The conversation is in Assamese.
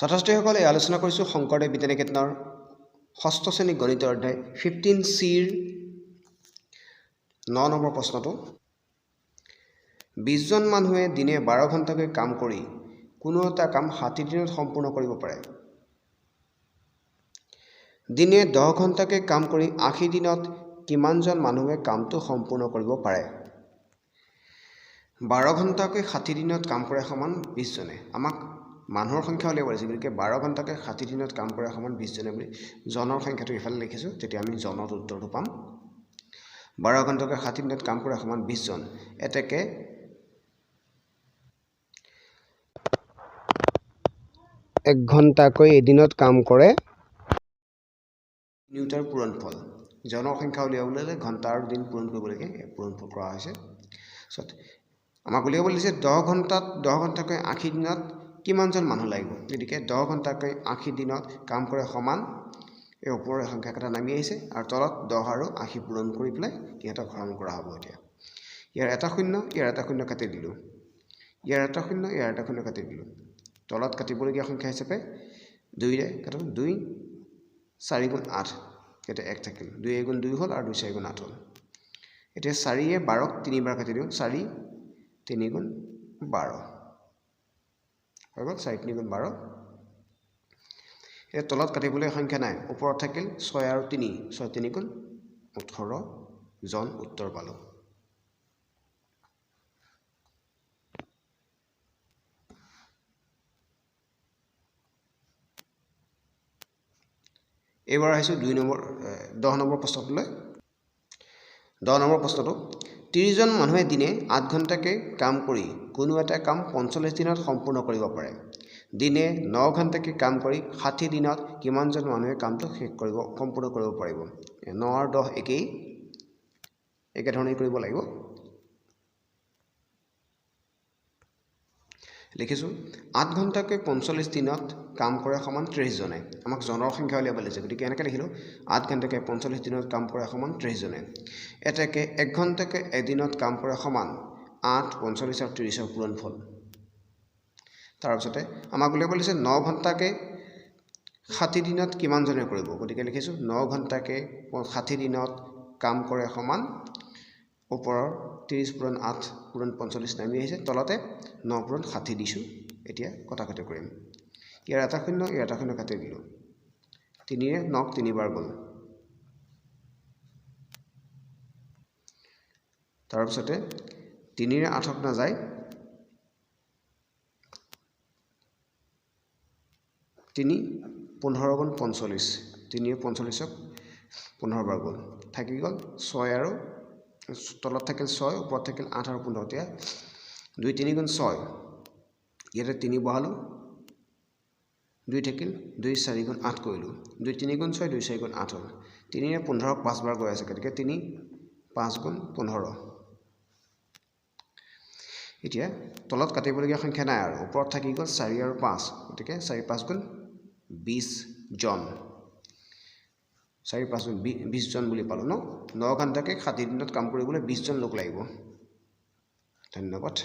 ছাত্ৰ-ছাত্ৰীসকলে এই আলোচনা কৰিছোঁ শংকৰদেৱ বিদ্যানিকেতনৰ ষষ্ঠ শ্ৰেণী গণিত অধ্যায় 15Cৰ 9 নম্বৰ প্ৰশ্নটো 20 জন মানুহে দিনে 12 ঘণ্টাকৈ কাম কৰি কোনো এটা কাম 60 দিনত সম্পূৰ্ণ কৰিব পাৰে। দিনে 10 ঘণ্টাকৈ কাম কৰি 80 দিনত কিমানজন মানুহে কামটো সম্পূৰ্ণ কৰিব পাৰে? 12 ঘণ্টাকৈ 60 দিনত কাম কৰে সমান 20 জনে। আমাক মানুহৰ সংখ্যা উলিয়াব লাগিছে, গতিকে 12 ঘণ্টাকৈ 60 দিনত কাম কৰে সমান 20 জনে বুলি জনৰ সংখ্যাটো ইফালে লিখিছোঁ, তেতিয়া আমি জনত উত্তৰটো পাম। 12 ঘণ্টাকৈ 60 দিনত কাম কৰে সমান 20 জন। এতেকে 1 ঘণ্টাকৈ এদিনত কাম কৰে নিউটাৰ পূৰণফল। জনৰ সংখ্যা উলিয়াবলৈ হ'লে ঘণ্টা আৰু দিন পূৰণ কৰিব লাগে, পূৰণফল কৰা হৈছে। আমাক উলিয়াব লাগিছে 10 ঘণ্টাকৈ 80 দিনত কিমানজন মানুহ লাগিব, গতিকে 10 ঘণ্টাকৈ 80 দিনত কাম কৰে সমান এই ওপৰৰ সংখ্যাকেইটা নামি আহিছে আৰু তলত 10 আৰু 80 পূৰণ কৰি পেলাই ইহঁতক হৰণ কৰা হ'ব। এতিয়া ইয়াৰ এটা শূন্য, ইয়াৰ এটা শূন্য কাটি দিলোঁ, ইয়াৰ এটা শূন্য, ইয়াৰ এটা শূন্য কাটি দিলোঁ। তলত কাটিবলগীয়া সংখ্যা হিচাপে 2ৰে কাটোঁ, 2 4 গুণ 8, এতিয়া 1 থাকিল, 2 গুণ 2 হ'ল আৰু 2 4 গুণ 8 হ'ল। এতিয়া 4য়ে 12ক 3বাৰ কাটি দিওঁ, 4 3 গুণ 12 হৈ গ'ল, 4 3 গুণ 12। এতিয়া তলত কাটিবলৈ সংখ্যা নাই, ওপৰত থাকিল 6 আৰু 3, 6 3 গুণ 18 জন উত্তৰ পালোঁ। এইবাৰ আহিছোঁ 10 নম্বৰ প্ৰশ্নটোলৈ। 10 নম্বৰ প্ৰশ্নটো 30 জন মানুহে দিনে 8 ঘণ্টাকৈ কাম কৰি কোনো এটা কাম 45 দিনত সম্পূৰ্ণ কৰিব পাৰে। দিনে 9 ঘণ্টাকৈ কাম কৰি 60 দিনত কিমানজন মানুহে কামটো সম্পূৰ্ণ কৰিব পাৰিব? 9 আৰু 10 একেধৰণেই কৰিব লাগিব। লিখিছোঁ 8 ঘণ্টাকৈ 45 দিনত কাম কৰে সমান 30 জনে। আমাক জনৰ সংখ্যা উলিয়াব লাগিছে, গতিকে এনেকৈ লিখিলোঁ 8 ঘণ্টাকৈ 45 দিনত কাম কৰে সমান 30 জনে। এতেকে 1 ঘণ্টাকৈ এদিনত কাম কৰে সমান 8, 45 আৰু 30ৰ পূৰণফল। তাৰপিছতে আমাক উলিয়াব লাগিছে 9 ঘণ্টাকৈ 60 দিনত কিমানজনে কৰিব, গতিকে লিখিছোঁ 9 ঘণ্টাকৈ 60 দিনত কাম কৰে সমান ওপৰৰ 30 পূৰণ 8 পূৰণ 45 নামি আহিছে, তলতে 9 পূৰণ 60 দিছোঁ। এতিয়া কটাকটি কৰিম, ইয়াৰ এটা শূন্য, ইয়াৰ এটা শূন্য কাটি দিলোঁ, 3ৰে 9ক 3বাৰ গ'ল। তাৰপিছতে 3ৰে 8ক নাযায়, 3 15 গুণ 45, 3ৰে 45ক 15 বাৰ গ'ল, থাকি গ'ল 6 আৰু তলত থাকিল 6, ওপৰত থাকিল 8 আৰু 15। এতিয়া 2 3 গুণ 6, ইয়াতে 3 বহালোঁ, 2 থাকিল, 2 4 গুণ 8 কৰিলোঁ, 2 3 গুণ 6, 2 4 গুণ 8 হ'ল। 3ৰে 15ক 5 বাৰ গৈ আছে, গতিকে 3 5 গুণ 15। এতিয়া তলত কাটিবলগীয়া সংখ্যা নাই আৰু ওপৰত থাকি গ'ল 4 আৰু 5, গতিকে 4 5 গুণ 20 জন, 4 5 গুণ 20 জন বুলি পালোঁ ন। 9 ঘণ্টাকৈ 60 দিনত কাম কৰিবলৈ 20 জন লোক লাগিব। ধন্যবাদ।